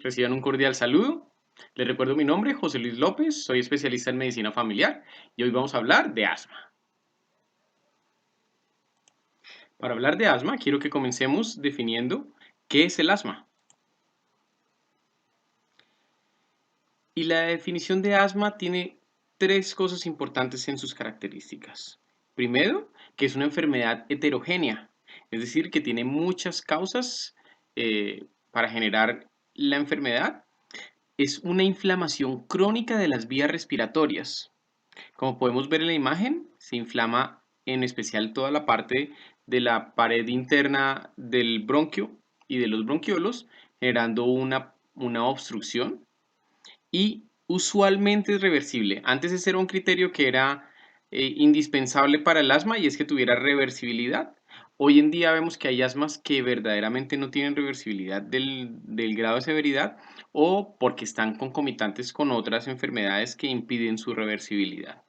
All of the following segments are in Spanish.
Reciban un cordial saludo. Les recuerdo mi nombre, José Luis López, soy especialista en medicina familiar y hoy vamos a hablar de asma. Para hablar de asma, quiero que comencemos definiendo qué es el asma. Y la definición de asma tiene tres cosas importantes en sus características. Primero, que es una enfermedad heterogénea, es decir, que tiene muchas causas para generar la enfermedad. Es una inflamación crónica de las vías respiratorias. Como podemos ver en la imagen, se inflama en especial toda la parte de la pared interna del bronquio y de los bronquiolos, generando una obstrucción y usualmente es reversible. Antes ese era un criterio que era indispensable para el asma y es que tuviera reversibilidad. Hoy en día vemos que hay asmas que verdaderamente no tienen reversibilidad del grado de severidad o porque están concomitantes con otras enfermedades que impiden su reversibilidad.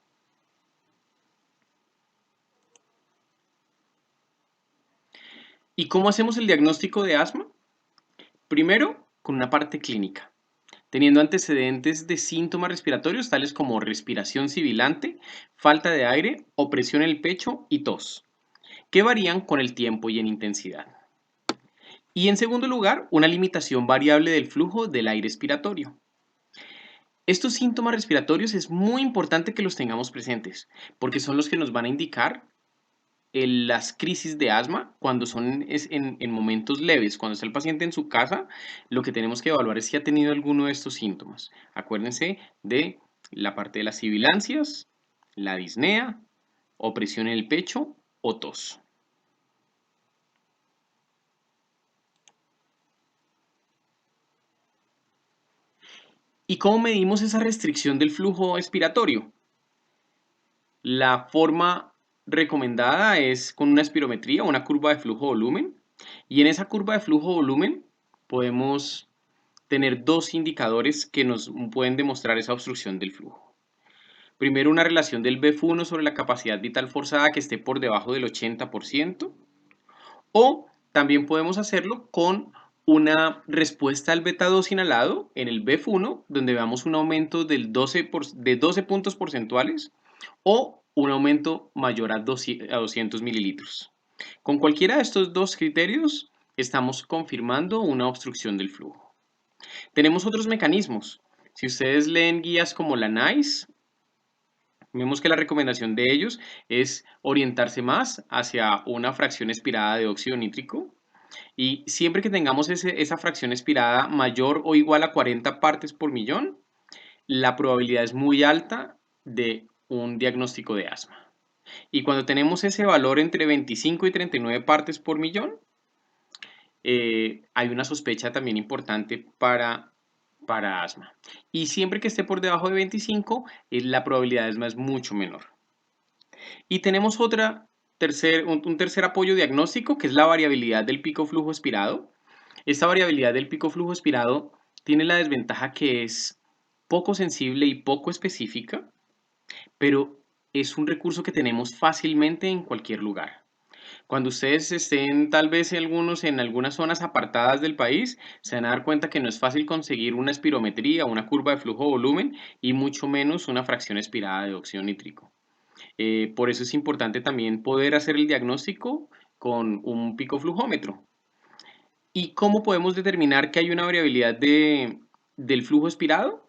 ¿Y cómo hacemos el diagnóstico de asma? Primero, con una parte clínica, teniendo antecedentes de síntomas respiratorios tales como respiración sibilante, falta de aire, opresión en el pecho y tos, que varían con el tiempo y en intensidad. Y en segundo lugar, una limitación variable del flujo del aire respiratorio. Estos síntomas respiratorios es muy importante que los tengamos presentes, porque son los que nos van a indicar las crisis de asma cuando son en momentos leves, cuando está el paciente en su casa, lo que tenemos que evaluar es si ha tenido alguno de estos síntomas. Acuérdense de la parte de las sibilancias, la disnea, opresión en el pecho o tos. ¿Y cómo medimos esa restricción del flujo expiratorio? La forma recomendada es con una espirometría, una curva de flujo-volumen, y en esa curva de flujo-volumen podemos tener dos indicadores que nos pueden demostrar esa obstrucción del flujo. Primero, una relación del BF1 sobre la capacidad vital forzada que esté por debajo del 80%, o también podemos hacerlo con una respuesta al beta 2 inhalado en el BF1, donde veamos un aumento de 12 puntos porcentuales o un aumento mayor a 200 mililitros. Con cualquiera de estos dos criterios, estamos confirmando una obstrucción del flujo. Tenemos otros mecanismos. Si ustedes leen guías como la NICE, vemos que la recomendación de ellos es orientarse más hacia una fracción expirada de óxido nítrico y siempre que tengamos esa fracción expirada mayor o igual a 40 partes por millón, la probabilidad es muy alta de un diagnóstico de asma. Y cuando tenemos ese valor entre 25 y 39 partes por millón, hay una sospecha también importante para asma. Y siempre que esté por debajo de 25, la probabilidad de asma es mucho menor. Y tenemos un tercer apoyo diagnóstico, que es la variabilidad del pico flujo expirado. Esta variabilidad del pico flujo expirado tiene la desventaja que es poco sensible y poco específica, pero es un recurso que tenemos fácilmente en cualquier lugar. Cuando ustedes estén tal vez en algunas zonas apartadas del país, se van a dar cuenta que no es fácil conseguir una espirometría, una curva de flujo-volumen y mucho menos una fracción expirada de óxido nítrico. Por eso es importante también poder hacer el diagnóstico con un picoflujómetro. ¿Y cómo podemos determinar que hay una variabilidad del flujo expirado?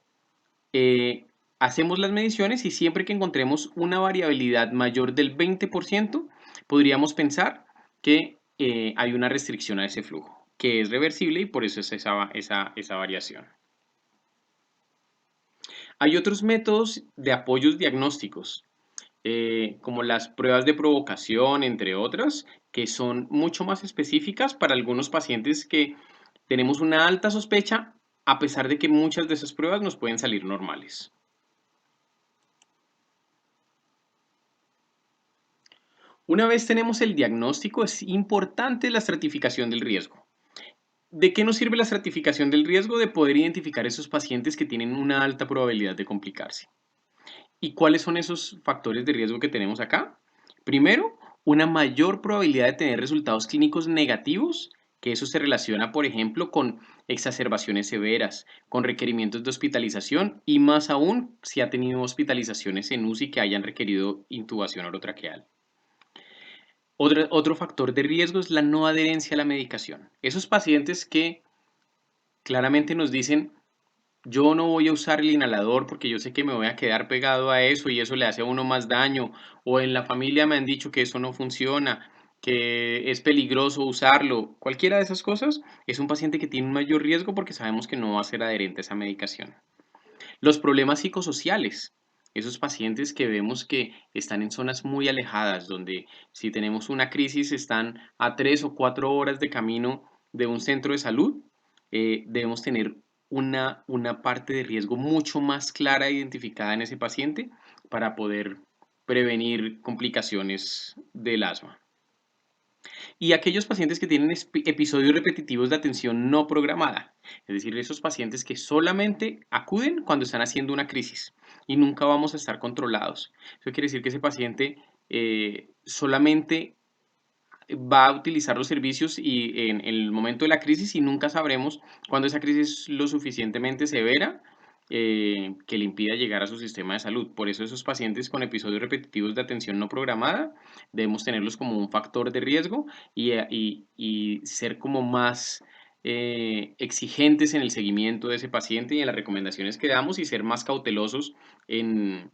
Hacemos las mediciones y siempre que encontremos una variabilidad mayor del 20%, podríamos pensar que hay una restricción a ese flujo, que es reversible y por eso es esa variación. Hay otros métodos de apoyos diagnósticos, como las pruebas de provocación, entre otras, que son mucho más específicas para algunos pacientes que tenemos una alta sospecha, a pesar de que muchas de esas pruebas nos pueden salir normales. Una vez tenemos el diagnóstico, es importante la estratificación del riesgo. ¿De qué nos sirve la estratificación del riesgo? De poder identificar esos pacientes que tienen una alta probabilidad de complicarse. ¿Y cuáles son esos factores de riesgo que tenemos acá? Primero, una mayor probabilidad de tener resultados clínicos negativos que eso se relaciona, por ejemplo, con exacerbaciones severas, con requerimientos de hospitalización y más aún si ha tenido hospitalizaciones en UCI que hayan requerido intubación orotraqueal. Otro factor de riesgo es la no adherencia a la medicación. Esos pacientes que claramente nos dicen, yo no voy a usar el inhalador porque yo sé que me voy a quedar pegado a eso y eso le hace a uno más daño, o en la familia me han dicho que eso no funciona, que es peligroso usarlo, cualquiera de esas cosas, es un paciente que tiene un mayor riesgo porque sabemos que no va a ser adherente a esa medicación. Los problemas psicosociales. Esos pacientes que vemos que están en zonas muy alejadas, donde si tenemos una crisis están a 3 o 4 horas de camino de un centro de salud, debemos tener una parte de riesgo mucho más clara identificada en ese paciente para poder prevenir complicaciones del asma. Y aquellos pacientes que tienen episodios repetitivos de atención no programada, es decir, esos pacientes que solamente acuden cuando están haciendo una crisis y nunca vamos a estar controlados. Eso quiere decir que ese paciente solamente va a utilizar los servicios y en el momento de la crisis y nunca sabremos cuándo esa crisis es lo suficientemente severa que le impida llegar a su sistema de salud. Por eso esos pacientes con episodios repetitivos de atención no programada debemos tenerlos como un factor de riesgo y ser como más exigentes en el seguimiento de ese paciente y en las recomendaciones que damos y ser más cautelosos en,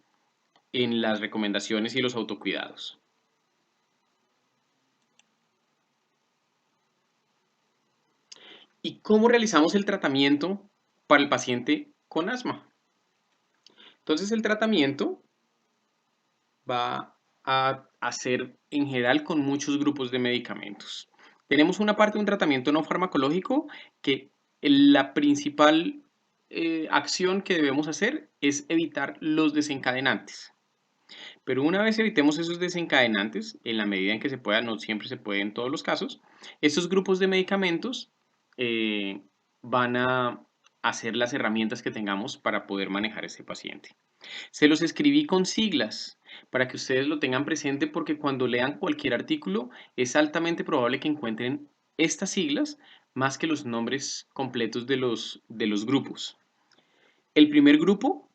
en las recomendaciones y los autocuidados. ¿Y cómo realizamos el tratamiento para el paciente con asma? Entonces el tratamiento va a hacer en general con muchos grupos de medicamentos. Tenemos una parte de un tratamiento no farmacológico que la principal acción que debemos hacer es evitar los desencadenantes. Pero una vez evitemos esos desencadenantes, en la medida en que se pueda, no siempre se puede en todos los casos, estos grupos de medicamentos eh, van a hacer las herramientas que tengamos para poder manejar a este paciente. Se los escribí con siglas para que ustedes lo tengan presente porque cuando lean cualquier artículo es altamente probable que encuentren estas siglas más que los nombres completos de los grupos. El primer grupo,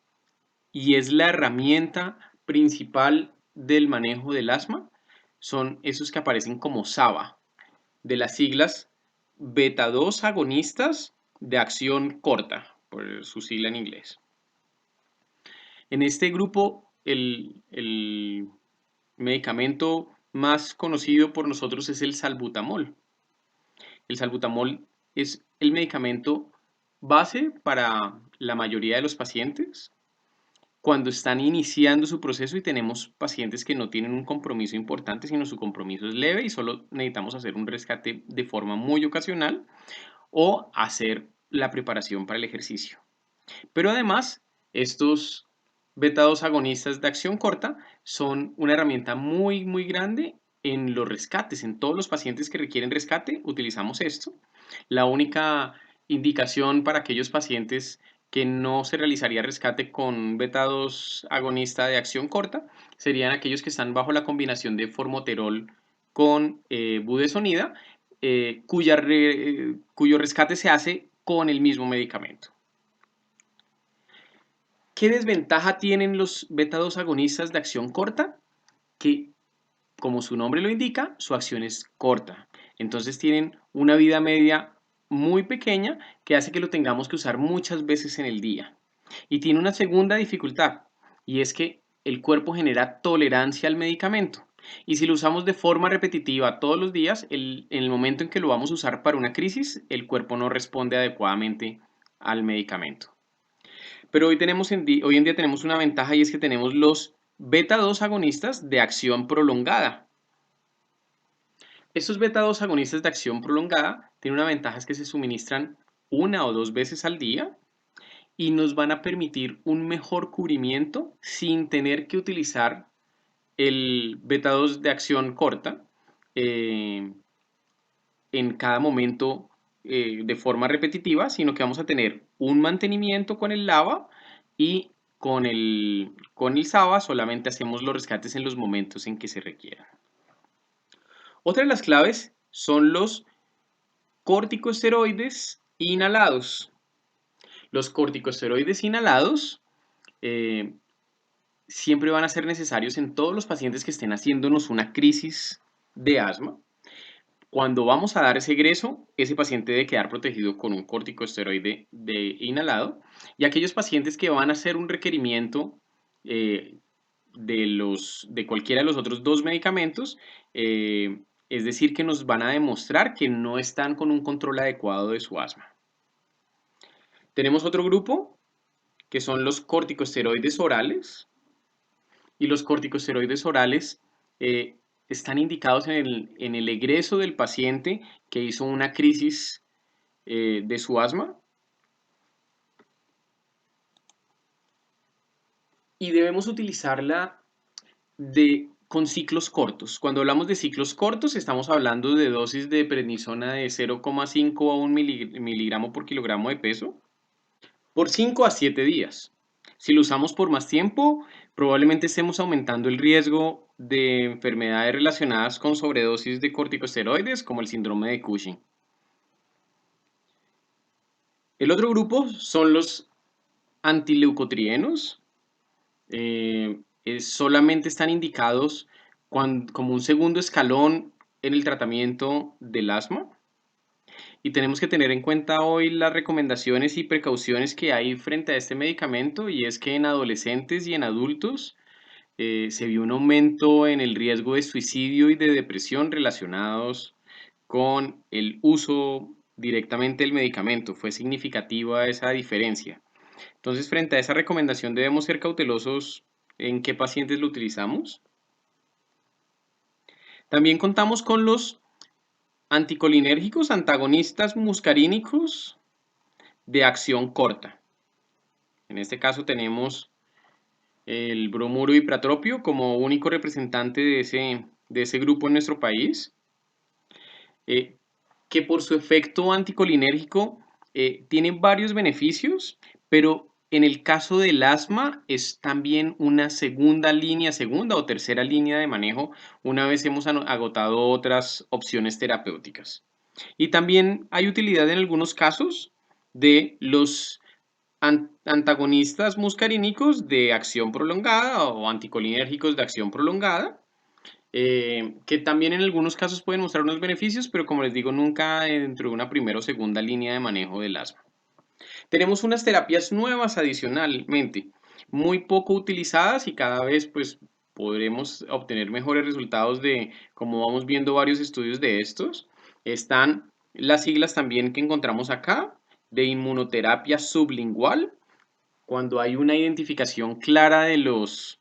y es la herramienta principal del manejo del asma, son esos que aparecen como SABA, de las siglas beta 2 agonistas de acción corta, por su sigla en inglés. En este grupo, el medicamento más conocido por nosotros es el salbutamol. El salbutamol es el medicamento base para la mayoría de los pacientes cuando están iniciando su proceso y tenemos pacientes que no tienen un compromiso importante, sino su compromiso es leve y solo necesitamos hacer un rescate de forma muy ocasional o hacer la preparación para el ejercicio. Pero además, estos beta 2 agonistas de acción corta son una herramienta muy, muy grande en los rescates. En todos los pacientes que requieren rescate, utilizamos esto. La única indicación para aquellos pacientes que no se realizaría rescate con beta 2 agonista de acción corta serían aquellos que están bajo la combinación de formoterol con budesonida, cuyo rescate se hace con el mismo medicamento. ¿Qué desventaja tienen los beta 2 agonistas de acción corta? Que, como su nombre lo indica, su acción es corta. Entonces tienen una vida media muy pequeña que hace que lo tengamos que usar muchas veces en el día. Y tiene una segunda dificultad, y es que el cuerpo genera tolerancia al medicamento. Y si lo usamos de forma repetitiva todos los días, en el momento en que lo vamos a usar para una crisis, el cuerpo no responde adecuadamente al medicamento. Pero hoy en día tenemos una ventaja y es que tenemos los beta 2 agonistas de acción prolongada. Estos beta 2 agonistas de acción prolongada tienen una ventaja, es que se suministran 1 o 2 veces al día y nos van a permitir un mejor cubrimiento sin tener que utilizar el beta 2 de acción corta eh, en cada momento de forma repetitiva, sino que vamos a tener un mantenimiento con el lava y con el SABA solamente hacemos los rescates en los momentos en que se requieran. Otra de las claves son los corticosteroides inhalados. Los corticosteroides inhalados siempre van a ser necesarios en todos los pacientes que estén haciéndonos una crisis de asma. Cuando vamos a dar ese egreso, ese paciente debe quedar protegido con un corticosteroide inhalado. Y aquellos pacientes que van a hacer un requerimiento de cualquiera de los otros dos medicamentos, es decir, que nos van a demostrar que no están con un control adecuado de su asma. Tenemos otro grupo que son los corticosteroides orales. Y los corticosteroides orales están indicados en el egreso del paciente que hizo una crisis de su asma. Y debemos utilizarla con ciclos cortos. Cuando hablamos de ciclos cortos, estamos hablando de dosis de prednisona de 0,5 a 1 miligramo por kilogramo de peso por 5 a 7 días. Si lo usamos por más tiempo, probablemente estemos aumentando el riesgo de enfermedades relacionadas con sobredosis de corticosteroides, como el síndrome de Cushing. El otro grupo son los antileucotrienos. Solamente están indicados como un segundo escalón en el tratamiento del asma. Y tenemos que tener en cuenta hoy las recomendaciones y precauciones que hay frente a este medicamento, y es que en adolescentes y en adultos se vio un aumento en el riesgo de suicidio y de depresión relacionados con el uso directamente del medicamento. Fue significativa esa diferencia. Entonces, frente a esa recomendación debemos ser cautelosos en qué pacientes lo utilizamos. También contamos con los anticolinérgicos antagonistas muscarínicos de acción corta. En este caso tenemos el bromuro ipratropio como único representante de ese grupo en nuestro país, que por su efecto anticolinérgico tiene varios beneficios, pero en el caso del asma es también una segunda o tercera línea de manejo una vez hemos agotado otras opciones terapéuticas. Y también hay utilidad en algunos casos de los antagonistas muscarínicos de acción prolongada o anticolinérgicos de acción prolongada, que también en algunos casos pueden mostrar unos beneficios, pero como les digo, nunca dentro de una primera o segunda línea de manejo del asma. Tenemos unas terapias nuevas adicionalmente, muy poco utilizadas y cada vez pues podremos obtener mejores resultados como vamos viendo varios estudios de estos. Están las siglas también que encontramos acá, de inmunoterapia sublingual, cuando hay una identificación clara de los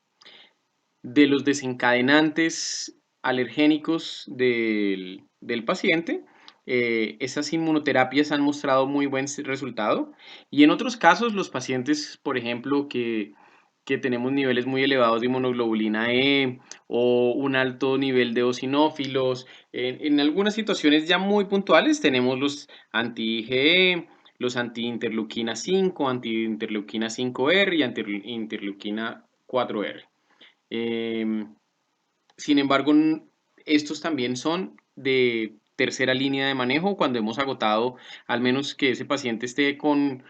desencadenantes alergénicos del paciente. Esas inmunoterapias han mostrado muy buen resultado, y en otros casos los pacientes, por ejemplo, que tenemos niveles muy elevados de inmunoglobulina E o un alto nivel de eosinófilos, en algunas situaciones ya muy puntuales tenemos los anti-IgE, los anti-interleuquina 5, anti-interleuquina 5R y anti-interleuquina 4R. Sin embargo, estos también son de tercera línea de manejo cuando hemos agotado, al menos que ese paciente esté con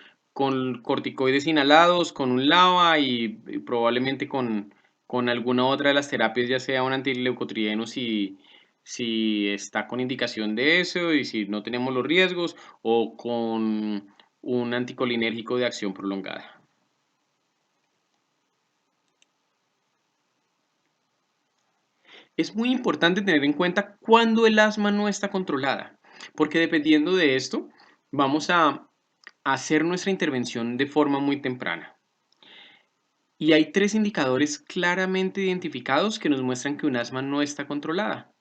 corticoides inhalados, con un LABA y probablemente con alguna otra de las terapias, ya sea un antileucotrieno si está con indicación de eso y si no tenemos los riesgos, o con un anticolinérgico de acción prolongada. Es muy importante tener en cuenta cuándo el asma no está controlada, porque dependiendo de esto, vamos a hacer nuestra intervención de forma muy temprana. Y hay 3 indicadores claramente identificados que nos muestran que un asma no está controlada.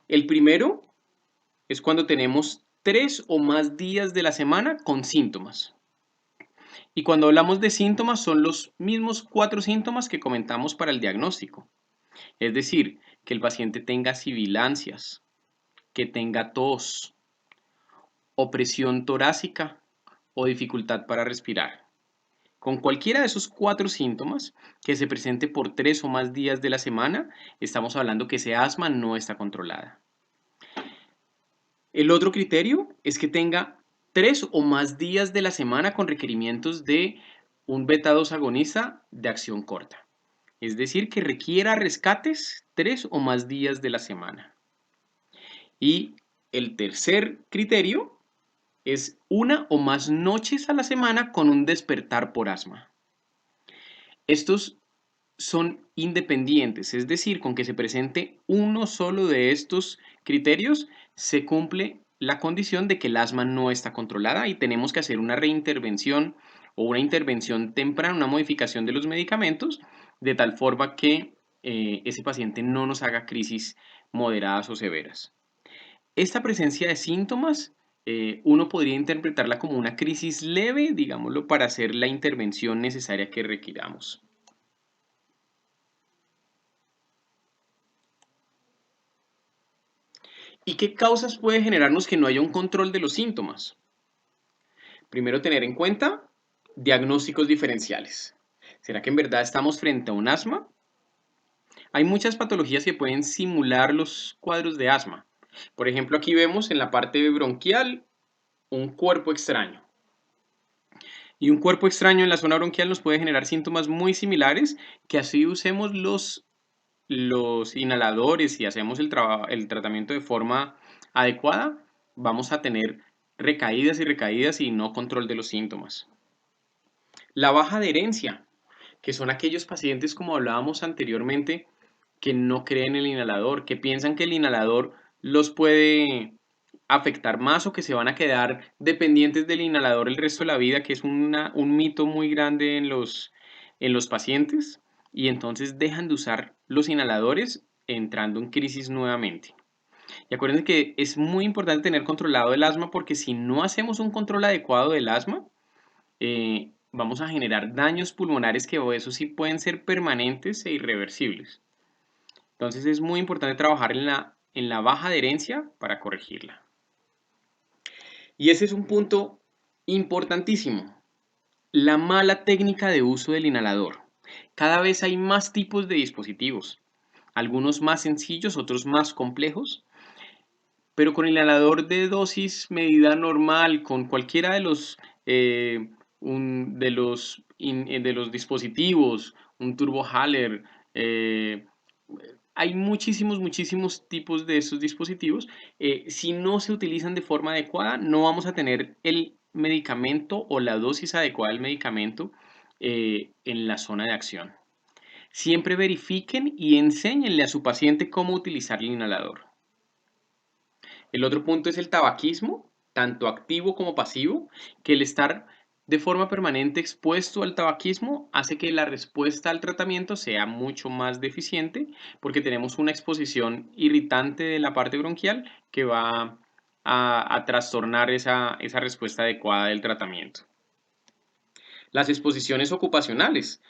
El primero es cuando tenemos 3 o más días de la semana con síntomas. Y cuando hablamos de síntomas son los mismos 4 síntomas que comentamos para el diagnóstico. Es decir, que el paciente tenga sibilancias, que tenga tos, opresión torácica o dificultad para respirar. Con cualquiera de esos 4 síntomas que se presente por 3 o más días de la semana, estamos hablando que ese asma no está controlada. El otro criterio es que tenga 3 o más días de la semana con requerimientos de un beta 2 agonista de acción corta. Es decir, que requiera rescates 3 o más días de la semana. Y el tercer criterio es 1 o más noches a la semana con un despertar por asma. Estos son independientes, es decir, con que se presente uno solo de estos criterios, se cumple la condición de que el asma no está controlada y tenemos que hacer una reintervención o una intervención temprana, una modificación de los medicamentos, de tal forma que ese paciente no nos haga crisis moderadas o severas. Esta presencia de síntomas, uno podría interpretarla como una crisis leve, digámoslo, para hacer la intervención necesaria que requiramos. ¿Y qué causas puede generarnos que no haya un control de los síntomas? Primero, tener en cuenta diagnósticos diferenciales. ¿Será que en verdad estamos frente a un asma? Hay muchas patologías que pueden simular los cuadros de asma. Por ejemplo, aquí vemos en la parte bronquial un cuerpo extraño. Y un cuerpo extraño en la zona bronquial nos puede generar síntomas muy similares que así usemos los inhaladores y hacemos el tratamiento de forma adecuada, vamos a tener recaídas y recaídas y no control de los síntomas. La baja adherencia, que son aquellos pacientes, como hablábamos anteriormente, que no creen en el inhalador, que piensan que el inhalador los puede afectar más o que se van a quedar dependientes del inhalador el resto de la vida, que es un mito muy grande en los pacientes, y entonces dejan de usar los inhaladores entrando en crisis nuevamente. Y acuérdense que es muy importante tener controlado el asma porque si no hacemos un control adecuado del asma, vamos a generar daños pulmonares que eso sí pueden ser permanentes e irreversibles. Entonces es muy importante trabajar en la baja adherencia para corregirla. Y ese es un punto importantísimo, la mala técnica de uso del inhalador. Cada vez hay más tipos de dispositivos, algunos más sencillos, otros más complejos, pero con el inhalador de dosis medida normal, con cualquiera de los dispositivos, un turbo Haller, hay muchísimos tipos de estos dispositivos. Si no se utilizan de forma adecuada, no vamos a tener el medicamento o la dosis adecuada del medicamento en la zona de acción. Siempre verifiquen y enséñenle a su paciente cómo utilizar el inhalador. El otro punto es el tabaquismo, tanto activo como pasivo, que el estar de forma permanente expuesto al tabaquismo hace que la respuesta al tratamiento sea mucho más deficiente porque tenemos una exposición irritante de la parte bronquial que va a trastornar esa respuesta adecuada del tratamiento. Las exposiciones ocupacionales.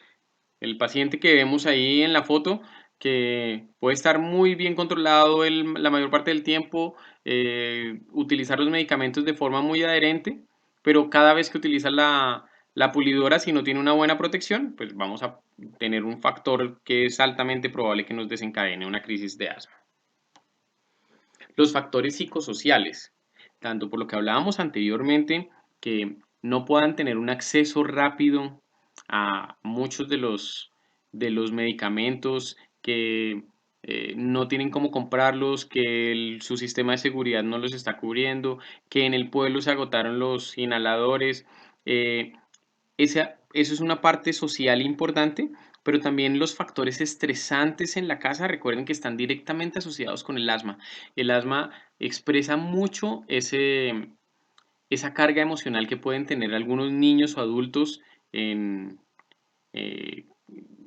El paciente que vemos ahí en la foto, que puede estar muy bien controlado la mayor parte del tiempo, utilizar los medicamentos de forma muy adherente, pero cada vez que utiliza la pulidora, si no tiene una buena protección, pues vamos a tener un factor que es altamente probable que nos desencadene una crisis de asma. Los factores psicosociales, tanto por lo que hablábamos anteriormente, que no puedan tener un acceso rápido a muchos de los medicamentos, que no tienen cómo comprarlos, que su sistema de seguridad no los está cubriendo, que en el pueblo se agotaron los inhaladores. eh, eso es una parte social importante, pero también los factores estresantes en la casa, recuerden que están directamente asociados con el asma. El asma expresa mucho esa carga emocional que pueden tener algunos niños o adultos en,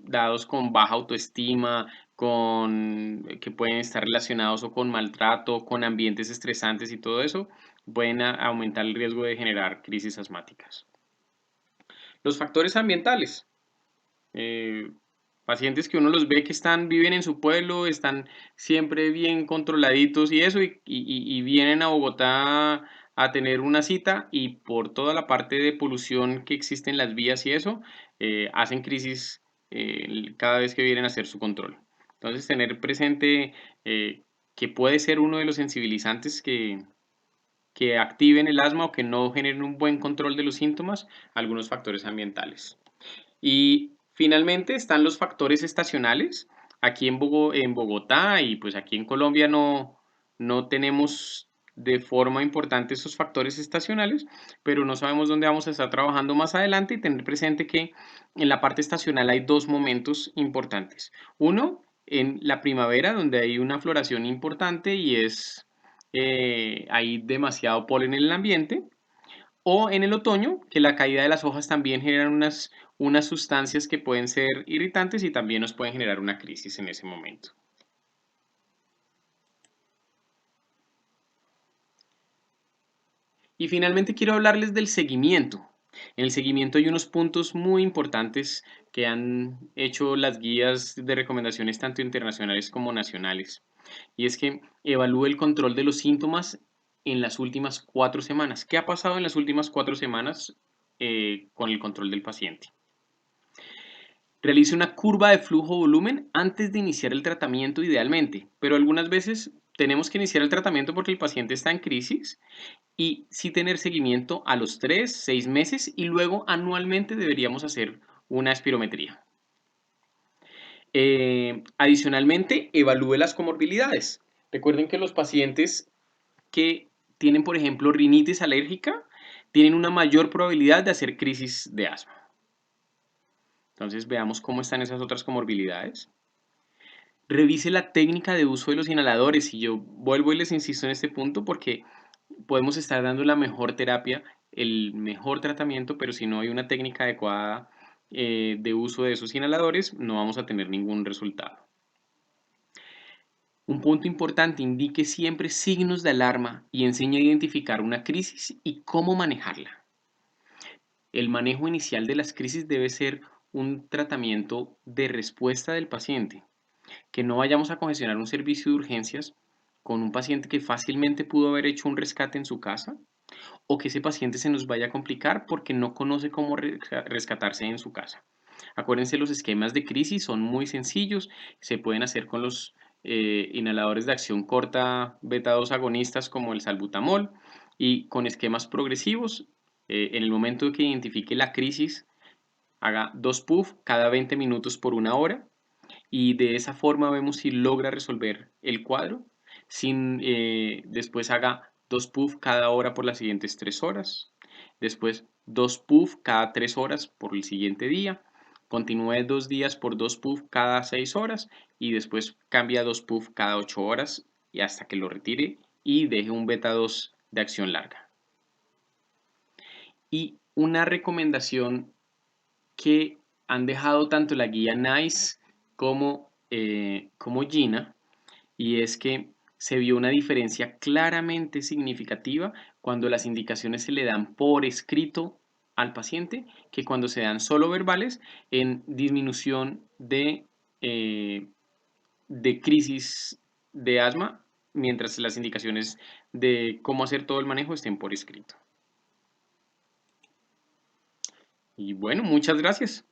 dados con baja autoestima, que pueden estar relacionados o con maltrato, con ambientes estresantes y todo eso, pueden aumentar el riesgo de generar crisis asmáticas. Los factores ambientales. eh, Pacientes que uno los ve que viven en su pueblo, están siempre bien controladitos y eso, y vienen a Bogotá a tener una cita y por toda la parte de polución que existe en las vías y eso, hacen crisis cada vez que vienen a hacer su control. Entonces, tener presente que puede ser uno de los sensibilizantes que activen el asma o que no generen un buen control de los síntomas, algunos factores ambientales. Y finalmente están los factores estacionales. Aquí en Bogotá y pues aquí en Colombia no tenemos de forma importante estos factores estacionales, pero no sabemos dónde vamos a estar trabajando más adelante y tener presente que en la parte estacional hay dos momentos importantes. Uno, en la primavera, donde hay una floración importante y hay demasiado polen en el ambiente, o en el otoño, que la caída de las hojas también generan unas sustancias que pueden ser irritantes y también nos pueden generar una crisis en ese momento. Y finalmente quiero hablarles del seguimiento. En el seguimiento hay unos puntos muy importantes que han hecho las guías de recomendaciones tanto internacionales como nacionales. Y es que evalúe el control de los síntomas en las últimas 4 semanas. ¿Qué ha pasado en las últimas 4 semanas con el control del paciente? Realice una curva de flujo-volumen antes de iniciar el tratamiento idealmente, pero algunas veces tenemos que iniciar el tratamiento porque el paciente está en crisis y sí tener seguimiento a los 3, 6 meses y luego anualmente deberíamos hacer una espirometría. Adicionalmente, evalúe las comorbilidades. Recuerden que los pacientes que tienen, por ejemplo, rinitis alérgica, tienen una mayor probabilidad de hacer crisis de asma. Entonces veamos cómo están esas otras comorbilidades. Revise la técnica de uso de los inhaladores y yo vuelvo y les insisto en este punto porque podemos estar dando la mejor terapia, el mejor tratamiento, pero si no hay una técnica adecuada de uso de esos inhaladores, no vamos a tener ningún resultado. Un punto importante, indique siempre signos de alarma y enseñe a identificar una crisis y cómo manejarla. El manejo inicial de las crisis debe ser un tratamiento de respuesta del paciente, que no vayamos a congestionar un servicio de urgencias con un paciente que fácilmente pudo haber hecho un rescate en su casa o que ese paciente se nos vaya a complicar porque no conoce cómo rescatarse en su casa. Acuérdense, los esquemas de crisis son muy sencillos, se pueden hacer con los inhaladores de acción corta beta 2 agonistas como el salbutamol y con esquemas progresivos. En el momento que identifique la crisis, haga 2 puff cada 20 minutos por 1 hora y de esa forma vemos si logra resolver el cuadro. Después haga 2 puff cada hora por las siguientes 3 horas. Después 2 puff cada 3 horas por el siguiente día. Continúe 2 días por 2 puff cada 6 horas y después cambia 2 puff cada 8 horas y hasta que lo retire y deje un beta 2 de acción larga. Y una recomendación que han dejado tanto la guía NICE como Gina, y es que se vio una diferencia claramente significativa cuando las indicaciones se le dan por escrito al paciente que cuando se dan solo verbales en disminución de crisis de asma, mientras las indicaciones de cómo hacer todo el manejo estén por escrito. Y bueno, muchas gracias.